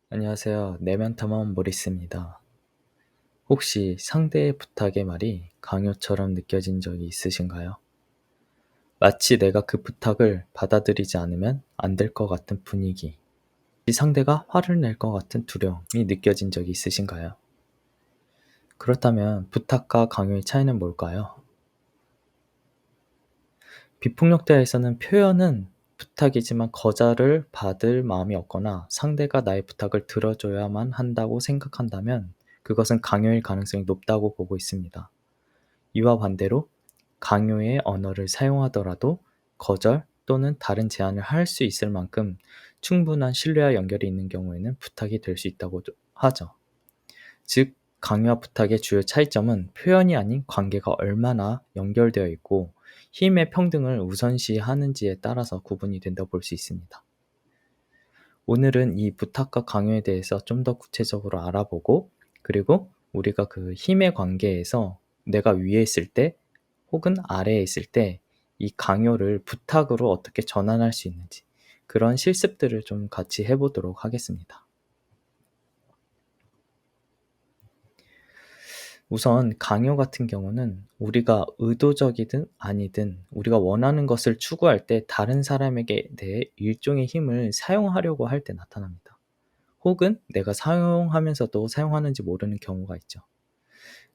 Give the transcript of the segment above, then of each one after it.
안녕하세요. 내면 탐험 모리스입니다. 혹시 상대의 부탁의 말이 강요처럼 느껴진 적이 있으신가요? 마치 내가 그 부탁을 받아들이지 않으면 안 될 것 같은 분위기, 이 상대가 화를 낼 것 같은 두려움이 느껴진 적이 있으신가요? 그렇다면 부탁과 강요의 차이는 뭘까요? 비폭력 대화에서는 표현은 부탁이지만 거절을 받을 마음이 없거나 상대가 나의 부탁을 들어줘야만 한다고 생각한다면 그것은 강요일 가능성이 높다고 보고 있습니다. 이와 반대로 강요의 언어를 사용하더라도 거절 또는 다른 제안을 할 수 있을 만큼 충분한 신뢰와 연결이 있는 경우에는 부탁이 될 수 있다고 하죠. 즉, 강요와 부탁의 주요 차이점은 표현이 아닌 관계가 얼마나 연결되어 있고 힘의 평등을 우선시하는지에 따라서 구분이 된다고 볼 수 있습니다. 오늘은 이 부탁과 강요에 대해서 좀 더 구체적으로 알아보고, 그리고 우리가 그 힘의 관계에서 내가 위에 있을 때 혹은 아래에 있을 때 이 강요를 부탁으로 어떻게 전환할 수 있는지, 그런 실습들을 좀 같이 해보도록 하겠습니다. 우선 강요 같은 경우는 우리가 의도적이든 아니든 우리가 원하는 것을 추구할 때 다른 사람에게 대해 일종의 힘을 사용하려고 할 때 나타납니다. 혹은 내가 사용하면서도 사용하는지 모르는 경우가 있죠.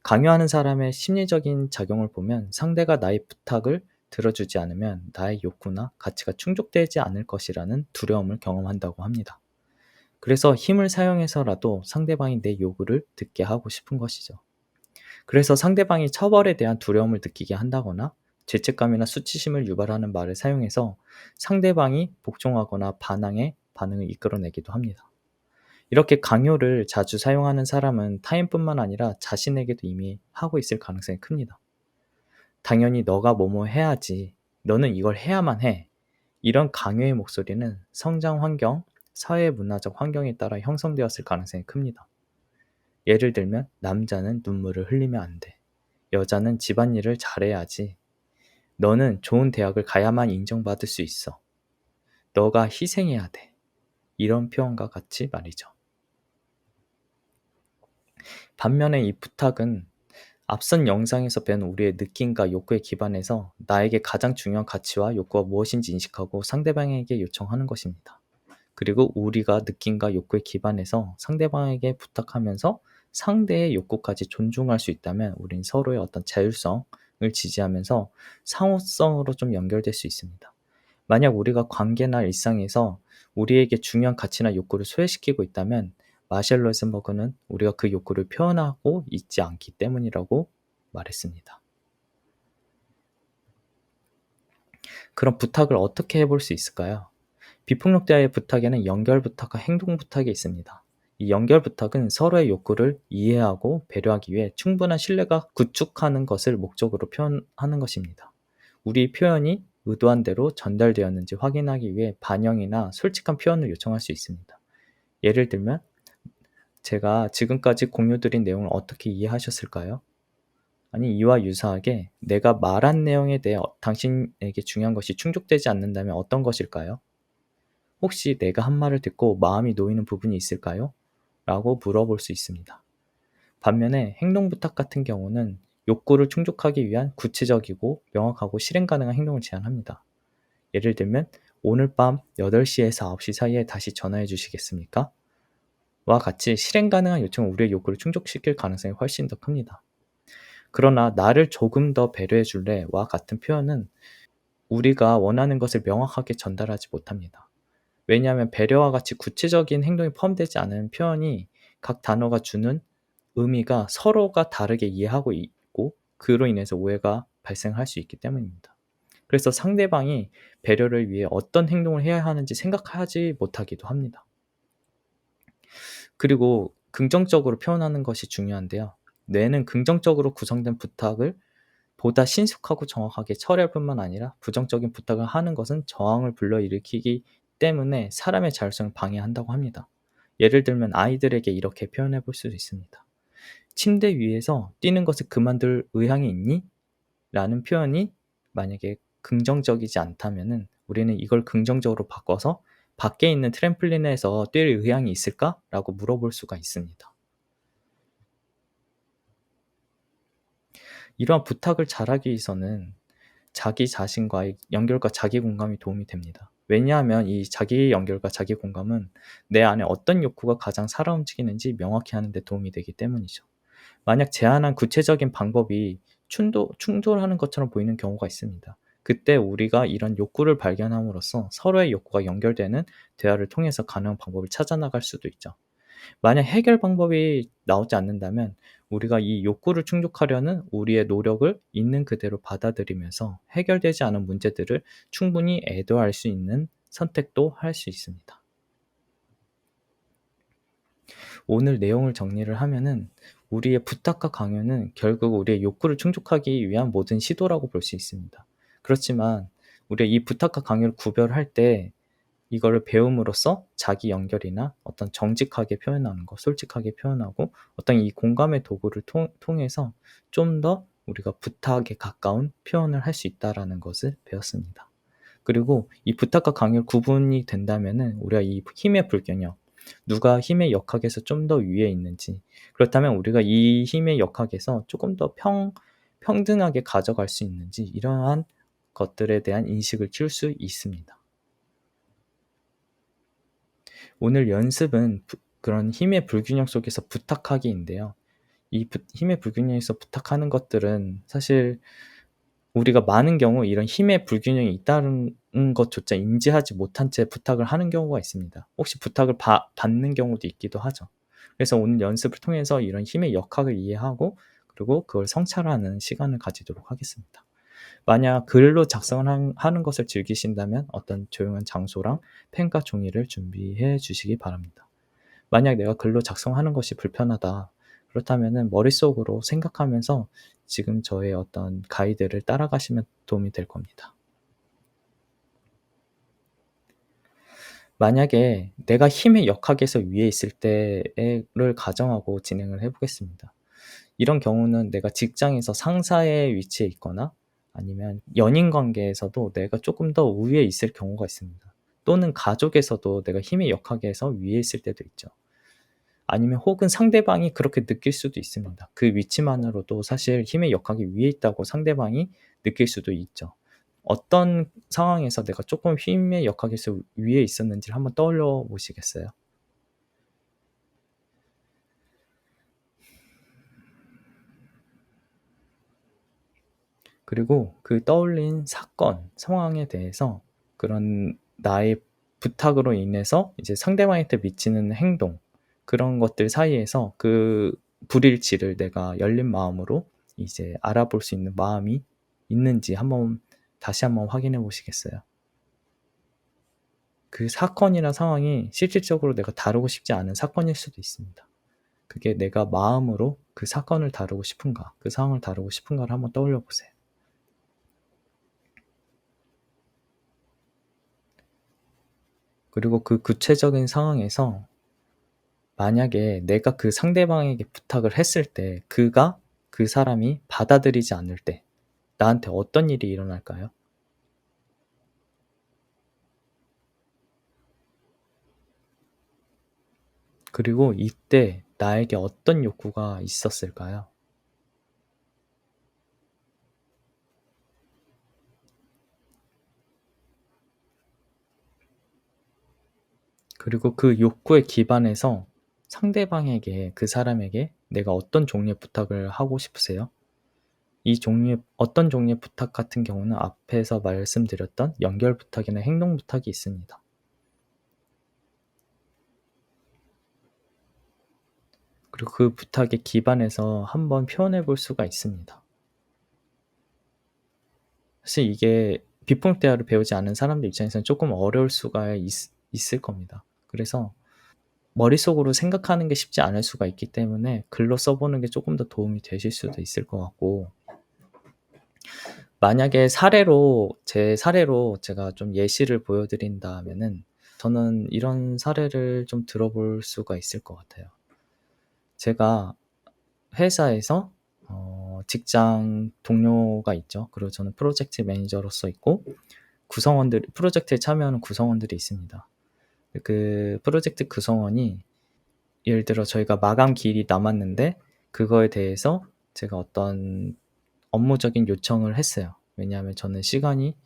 강요하는 사람의 심리적인 작용을 보면 상대가 나의 부탁을 들어주지 않으면 나의 욕구나 가치가 충족되지 않을 것이라는 두려움을 경험한다고 합니다. 그래서 힘을 사용해서라도 상대방이 내 요구를 듣게 하고 싶은 것이죠. 그래서 상대방이 처벌에 대한 두려움을 느끼게 한다거나 죄책감이나 수치심을 유발하는 말을 사용해서 상대방이 복종하거나 반응을 이끌어내기도 합니다. 이렇게 강요를 자주 사용하는 사람은 타인뿐만 아니라 자신에게도 이미 하고 있을 가능성이 큽니다. 당연히 너가 뭐뭐 해야지, 너는 이걸 해야만 해. 이런 강요의 목소리는 성장 환경, 사회 문화적 환경에 따라 형성되었을 가능성이 큽니다. 예를 들면 남자는 눈물을 흘리면 안 돼. 여자는 집안일을 잘해야지. 너는 좋은 대학을 가야만 인정받을 수 있어. 너가 희생해야 돼. 이런 표현과 같이 말이죠. 반면에 이 부탁은 앞선 영상에서 배운 우리의 느낌과 욕구에 기반해서 나에게 가장 중요한 가치와 욕구가 무엇인지 인식하고 상대방에게 요청하는 것입니다. 그리고 우리가 느낌과 욕구에 기반해서 상대방에게 부탁하면서 상대의 욕구까지 존중할 수 있다면 우린 서로의 어떤 자율성을 지지하면서 상호성으로 좀 연결될 수 있습니다. 만약 우리가 관계나 일상에서 우리에게 중요한 가치나 욕구를 소외시키고 있다면 마셜 로이센버그는 우리가 그 욕구를 표현하고 있지 않기 때문이라고 말했습니다. 그럼 부탁을 어떻게 해볼 수 있을까요? 비폭력 대화의 부탁에는 연결 부탁과 행동 부탁이 있습니다. 이 연결 부탁은 서로의 욕구를 이해하고 배려하기 위해 충분한 신뢰가 구축하는 것을 목적으로 표현하는 것입니다. 우리 표현이 의도한 대로 전달되었는지 확인하기 위해 반영이나 솔직한 표현을 요청할 수 있습니다. 예를 들면, 제가 지금까지 공유드린 내용을 어떻게 이해하셨을까요? 아니, 이와 유사하게 내가 말한 내용에 대해 당신에게 중요한 것이 충족되지 않는다면 어떤 것일까요? 혹시 내가 한 말을 듣고 마음이 놓이는 부분이 있을까요? 라고 물어볼 수 있습니다. 반면에 행동 부탁 같은 경우는 욕구를 충족하기 위한 구체적이고 명확하고 실행 가능한 행동을 제안합니다. 예를 들면 오늘 밤 8시에서 9시 사이에 다시 전화해 주시겠습니까? 와 같이 실행 가능한 요청은 우리의 욕구를 충족시킬 가능성이 훨씬 더 큽니다. 그러나 나를 조금 더 배려해 줄래? 와 같은 표현은 우리가 원하는 것을 명확하게 전달하지 못합니다. 왜냐하면 배려와 같이 구체적인 행동이 포함되지 않은 표현이 각 단어가 주는 의미가 서로가 다르게 이해하고 있고 그로 인해서 오해가 발생할 수 있기 때문입니다. 그래서 상대방이 배려를 위해 어떤 행동을 해야 하는지 생각하지 못하기도 합니다. 그리고 긍정적으로 표현하는 것이 중요한데요. 뇌는 긍정적으로 구성된 부탁을 보다 신속하고 정확하게 처리할 뿐만 아니라 부정적인 부탁을 하는 것은 저항을 불러일으키기 때문에 사람의 자율성을 방해한다고 합니다. 예를 들면 아이들에게 이렇게 표현해 볼 수 있습니다. 침대 위에서 뛰는 것을 그만둘 의향이 있니? 라는 표현이 만약에 긍정적이지 않다면은 우리는 이걸 긍정적으로 바꿔서 "밖에 있는 트램플린에서 뛸 의향이 있을까?"라고 물어볼 수가 있습니다. 이러한 부탁을 잘하기 위해서는 자기 자신과의 연결과 자기 공감이 도움이 됩니다. 왜냐하면 이 자기 연결과 자기 공감은 내 안에 어떤 욕구가 가장 살아 움직이는지 명확히 하는 데 도움이 되기 때문이죠. 만약 제안한 구체적인 방법이 충돌하는 것처럼 보이는 경우가 있습니다. 그때 우리가 이런 욕구를 발견함으로써 서로의 욕구가 연결되는 대화를 통해서 가능한 방법을 찾아 나갈 수도 있죠. 만약 해결 방법이 나오지 않는다면 우리가 이 욕구를 충족하려는 우리의 노력을 있는 그대로 받아들이면서 해결되지 않은 문제들을 충분히 애도할 수 있는 선택도 할 수 있습니다. 오늘 내용을 정리를 하면은 우리의 부탁과 강요는 결국 우리의 욕구를 충족하기 위한 모든 시도라고 볼 수 있습니다. 그렇지만 우리가 이 부탁과 강요를 구별할 때 이거를 배움으로써 자기 연결이나 어떤 정직하게 표현하는 거, 솔직하게 표현하고 어떤 이 공감의 도구를 통해서 좀 더 우리가 부탁에 가까운 표현을 할 수 있다라는 것을 배웠습니다. 그리고 이 부탁과 강요를 구분이 된다면은 우리가 이 힘의 불균형, 누가 힘의 역학에서 좀 더 위에 있는지, 그렇다면 우리가 이 힘의 역학에서 조금 더 평등하게 가져갈 수 있는지, 이러한 것들에 대한 인식을 키울 수 있습니다. 오늘 연습은 그런 힘의 불균형 속에서 부탁하기인데요. 이 힘의 불균형에서 부탁하는 것들은 사실 우리가 많은 경우 이런 힘의 불균형이 있다는 것조차 인지하지 못한 채 부탁을 하는 경우가 있습니다. 혹시 부탁을 받는 경우도 있기도 하죠. 그래서 오늘 연습을 통해서 이런 힘의 역학을 이해하고 그리고 그걸 성찰하는 시간을 가지도록 하겠습니다. 만약 글로 작성을 하는 것을 즐기신다면 어떤 조용한 장소랑 펜과 종이를 준비해 주시기 바랍니다. 만약 내가 글로 작성하는 것이 불편하다. 그렇다면은 머릿속으로 생각하면서 지금 저의 어떤 가이드를 따라가시면 도움이 될 겁니다. 만약에 내가 힘의 역학에서 위에 있을 때를 가정하고 진행을 해 보겠습니다. 이런 경우는 내가 직장에서 상사의 위치에 있거나 아니면 연인 관계에서도 내가 조금 더 우위에 있을 경우가 있습니다. 또는 가족에서도 내가 힘의 역학에서 위에 있을 때도 있죠. 아니면 혹은 상대방이 그렇게 느낄 수도 있습니다. 그 위치만으로도 사실 힘의 역학이 위에 있다고 상대방이 느낄 수도 있죠. 어떤 상황에서 내가 조금 힘의 역학에서 위에 있었는지를 한번 떠올려 보시겠어요? 그리고 그 떠올린 사건, 상황에 대해서 그런 나의 부탁으로 인해서 이제 상대방한테 미치는 행동, 그런 것들 사이에서 그 불일치를 내가 열린 마음으로 이제 알아볼 수 있는 마음이 있는지 다시 한번 확인해 보시겠어요? 그 사건이나 상황이 실질적으로 내가 다루고 싶지 않은 사건일 수도 있습니다. 그게 내가 마음으로 그 사건을 다루고 싶은가, 그 상황을 다루고 싶은가를 한번 떠올려 보세요. 그리고 그 구체적인 상황에서 만약에 내가 그 상대방에게 부탁을 했을 때 그 사람이 받아들이지 않을 때 나한테 어떤 일이 일어날까요? 그리고 이때 나에게 어떤 욕구가 있었을까요? 그리고 그 욕구에 기반해서 상대방에게, 그 사람에게 내가 어떤 종류의 부탁을 하고 싶으세요? 이 어떤 종류의 부탁 같은 경우는 앞에서 말씀드렸던 연결 부탁이나 행동 부탁이 있습니다. 그리고 그 부탁에 기반해서 한번 표현해 볼 수가 있습니다. 사실 이게 비폭 대화를 배우지 않은 사람들 입장에서는 조금 어려울 수가 있을 겁니다. 그래서 머릿속으로 생각하는 게 쉽지 않을 수가 있기 때문에 글로 써 보는 게 조금 더 도움이 되실 수도 있을 것 같고, 만약에 제 사례로 제가 좀 예시를 보여 드린다면은 저는 이런 사례를 좀 들어볼 수가 있을 것 같아요. 제가 회사에서 직장 동료가 있죠. 그리고 저는 프로젝트 매니저로서 있고 프로젝트에 참여하는 구성원들이 있습니다. 그 프로젝트 구성원이 예를 들어 저희가 마감 기일이 남았는데 그거에 대해서 제가 어떤 업무적인 요청을 했어요. 왜냐하면 저는 시간이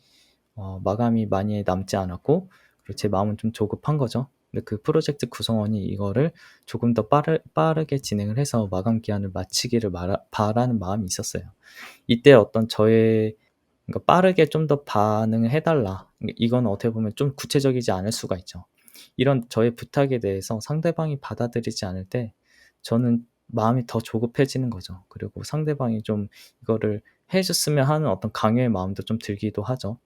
마감이 많이 남지 않았고 그리고 제 마음은 좀 조급한 거죠. 근데 그 프로젝트 구성원이 이거를 조금 더 빠르게 진행을 해서 마감 기한을 마치기를 바라는 마음이 있었어요. 이때 어떤 저의 그러니까 빠르게 좀 더 반응을 해 달라. 이건 어떻게 보면 좀 구체적이지 않을 수가 있죠. 이런 저의 부탁에 대해서 상대방이 받아들이지 않을 때 저는 마음이 더 조급해지는 거죠. 그리고 상대방이 좀 이거를 해 줬으면 하는 어떤 강요의 마음도 좀 들기도 하죠.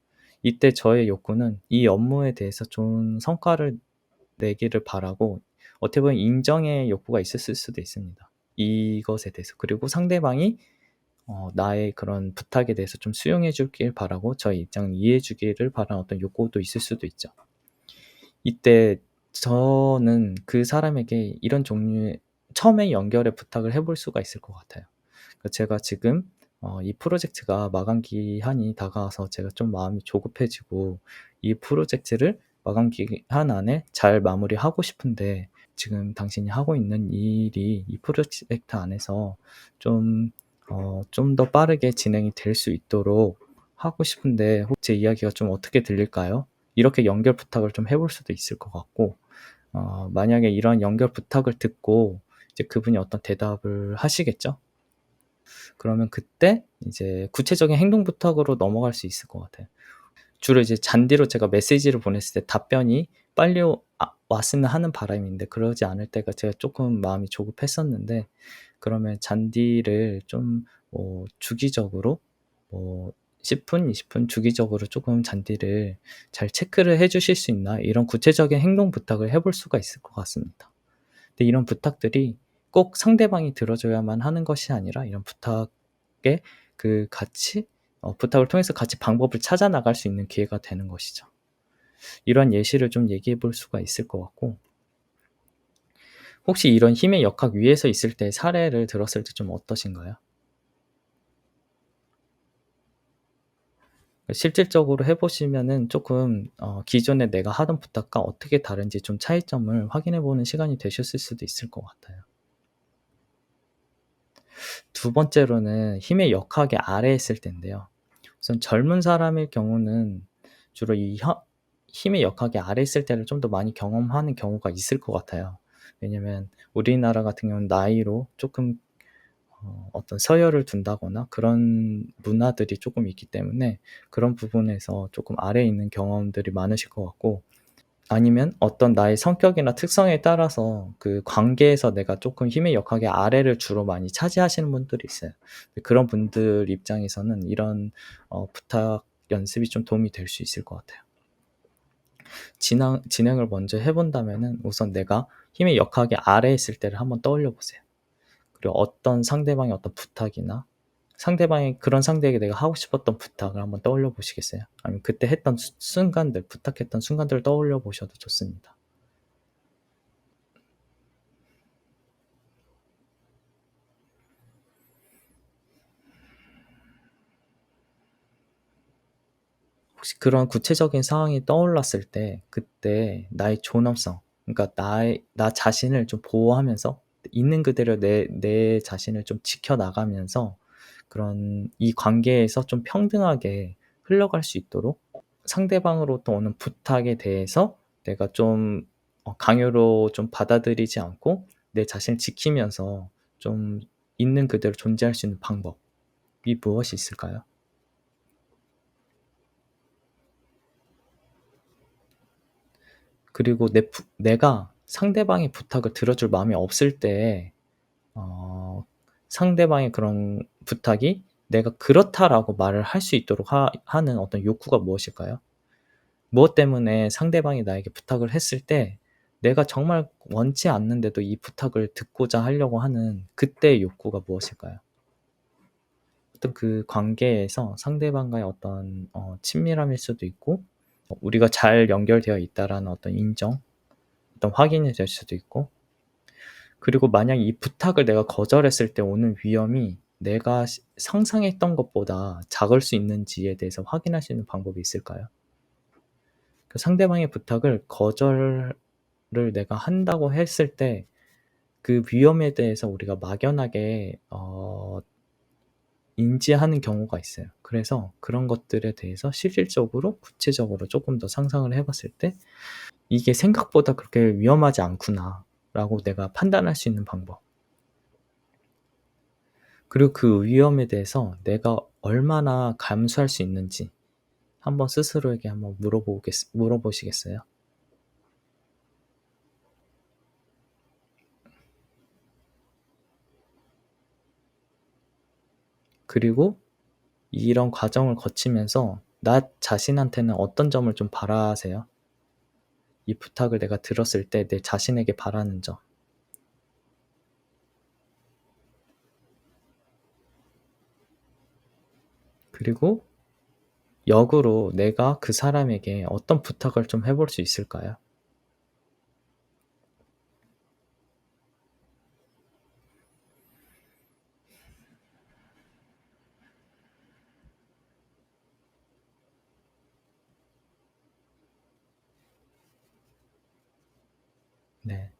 이때 저의 욕구는 이 업무에 대해서 좋은 성과를 내기를 바라고 어떻게 보면 인정의 욕구가 있었을 수도 있습니다, 이것에 대해서. 그리고 상대방이 나의 그런 부탁에 대해서 좀 수용해 주길 바라고 저의 입장을 이해해 주기를 바라는 어떤 욕구도 있을 수도 있죠. 이때 저는 그 사람에게 이런 종류의 처음에 연결의 부탁을 해볼 수가 있을 것 같아요. 제가 지금 이 프로젝트가 마감 기한이 다가와서 제가 좀 마음이 조급해지고 이 프로젝트를 마감 기한 안에 잘 마무리하고 싶은데 지금 당신이 하고 있는 일이 이 프로젝트 안에서 좀 좀 더 빠르게 진행이 될 수 있도록 하고 싶은데 혹시 제 이야기가 좀 어떻게 들릴까요? 이렇게 연결 부탁을 좀 해볼 수도 있을 것 같고 만약에 이런 연결 부탁을 듣고 이제 그분이 어떤 대답을 하시겠죠? 그러면 그때 이제 구체적인 행동 부탁으로 넘어갈 수 있을 것 같아요. 주로 이제 잔디로 제가 메시지를 보냈을 때 답변이 빨리 왔으면 하는 바람인데 그러지 않을 때가 제가 쪼끔 마음이 조급했었는데 그러면 잔디를 좀 주기적으로 뭐 10 분, 20분 주기적으로 쪼끔 잔디를 잘 체크를 해 주실 수 있나 이런 구체적인 행동 부탁을 해볼 수가 있을 것 같습니다. 근데 이런 부탁들이 꼭 상대방이 들어줘야만 하는 것이 아니라 이런 부탁에 같이 부탁을 통해서 같이 방법을 찾아 나갈 수 있는 기회가 되는 것이죠. 이런 예시를 좀 얘기해 볼 수가 있을 것 같고 혹시 이런 힘의 역학 위에서 있을 때 사례를 들었을 때 좀 어떠신가요? 실질적으로 해 보시면은 쪼끔 기존에 내가 하던 부탁과 어떻게 다른지 좀 차이점을 확인해 보는 시간이 되셨을 수도 있을 것 같아요. 두 번째로는 힘의 역학의 아래에 있을 때인데요. 우선 젊은 사람일 경우는 주로 이 힘의 역학의 아래에 있을 때를 좀 더 많이 경험하는 경우가 있을 것 같아요. 왜냐면 우리나라 같은 경우는 나이로 쪼끔 어떤 서열을 둔다거나 그런 문화들이 쪼끔 있기 때문에 그런 부분에서 쪼끔 아래에 있는 경험들이 많으실 것 같고 아니면 어떤 나의 성격이나 특성에 따라서 그 관계에서 내가 쪼끔 힘의 역학의 아래를 주로 많이 차지하시는 분들이 있어요. 그런 분들 입장에서는 이런 부탁 연습이 좀 도움이 될 수 있을 것 같아요. 진행을 먼저 해 본다면은 우선 내가 힘의 역학의 아래에 있을 때를 한번 떠올려 보세요. 그리고 어떤 상대방의 어떤 부탁이나 상대방이 그런 상대에게 내가 하고 싶었던 부탁을 한번 떠올려 보시겠어요? 아니면 그때 했던 순간들, 부탁했던 순간들을 떠올려 보셔도 좋습니다. 혹시 그런 구체적인 상황이 떠올랐을 때 그때 나의 존엄성 그러니까 나 자신을 좀 보호하면서 있는 그대로 내 자신을 좀 지켜 나가면서 그런 이 관계에서 좀 평등하게 흘러갈 수 있도록 상대방으로부터 오는 부탁에 대해서 내가 좀 강요로 좀 받아들이지 않고 내 자신을 지키면서 좀 있는 그대로 존재할 수 있는 방법이 무엇이 있을까요? 그리고 내가 상대방의 부탁을 들어줄 마음이 없을 때 상대방의 그런 부탁이 "내가 그렇다."라고 말을 할 수 있도록 하는 어떤 욕구가 무엇일까요? 무엇 때문에 상대방이 나에게 부탁을 했을 때 내가 정말 원치 않는데도 이 부탁을 듣고자 하려고 하는 그때의 욕구가 무엇일까요? 어떤 그 관계에서 상대방과의 어떤 친밀함일 수도 있고 우리가 잘 연결되어 있다라는 어떤 인정, 어떤 확인이 될 수도 있고 그리고 만약 이 부탁을 내가 거절했을 때 오는 위험이 내가 상상했던 것보다 작을 수 있는지에 대해서 확인할 수 있는 방법이 있을까요? 그 상대방의 부탁을 내가 한다고 했을 때 그 위험에 대해서 우리가 막연하게 인지하는 경우가 있어요. 그래서 그런 것들에 대해서 실질적으로 구체적으로 쪼끔 더 상상을 해 봤을 때 '이게 생각보다 그렇게 위험하지 않구나.'라고 내가 판단할 수 있는 방법. 그리고 그 위험에 대해서 내가 얼마나 감수할 수 있는지 한번 스스로에게 한번 물어보시겠어요? 그리고 이런 과정을 거치면서 나 자신한테는 어떤 점을 좀 바라세요? 이 부탁을 내가 들었을 때 내 자신에게 바라는 점. 그리고 역으로 내가 그 사람에게 어떤 부탁을 좀 해볼 수 있을까요? 네.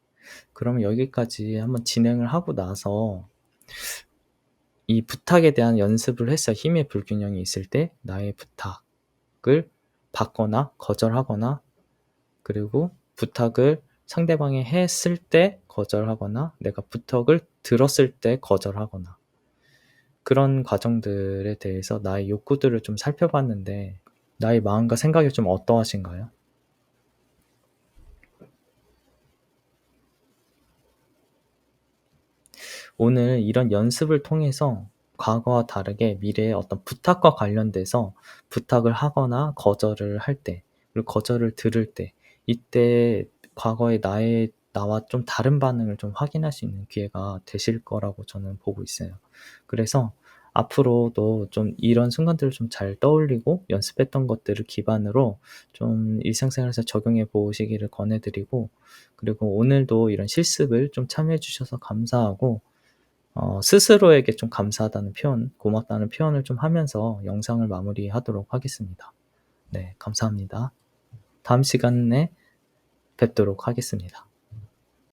그러면 여기까지 한번 진행을 하고 나서 이 부탁에 대한 연습을 했어요. 힘의 불균형이 있을 때 나의 부탁을 받거나 거절하거나, 그리고 부탁을 상대방이 했을 때 거절하거나 내가 부탁을 들었을 때 거절하거나, 그런 과정들에 대해서 나의 욕구들을 좀 살펴봤는데 나의 마음과 생각이 좀 어떠하신가요? 오늘 이런 연습을 통해서 과거와 다르게 미래의 어떤 부탁과 관련돼서 부탁을 하거나 거절을 할 때, 그리고 거절을 들을 때, 이때 과거의 나와 좀 다른 반응을 좀 확인할 수 있는 기회가 되실 거라고 저는 보고 있어요. 그래서 앞으로도 좀 이런 순간들을 좀 잘 떠올리고 연습했던 것들을 기반으로 좀 일상생활에서 적용해 보시기를 권해 드리고, 그리고 오늘도 이런 실습을 좀 참여해 주셔서 감사하고, 스스로에게 좀 감사하다는 표현, 고맙다는 표현을 좀 하면서 영상을 마무리하도록 하겠습니다. 네, 감사합니다. 다음 시간에 뵙도록 하겠습니다.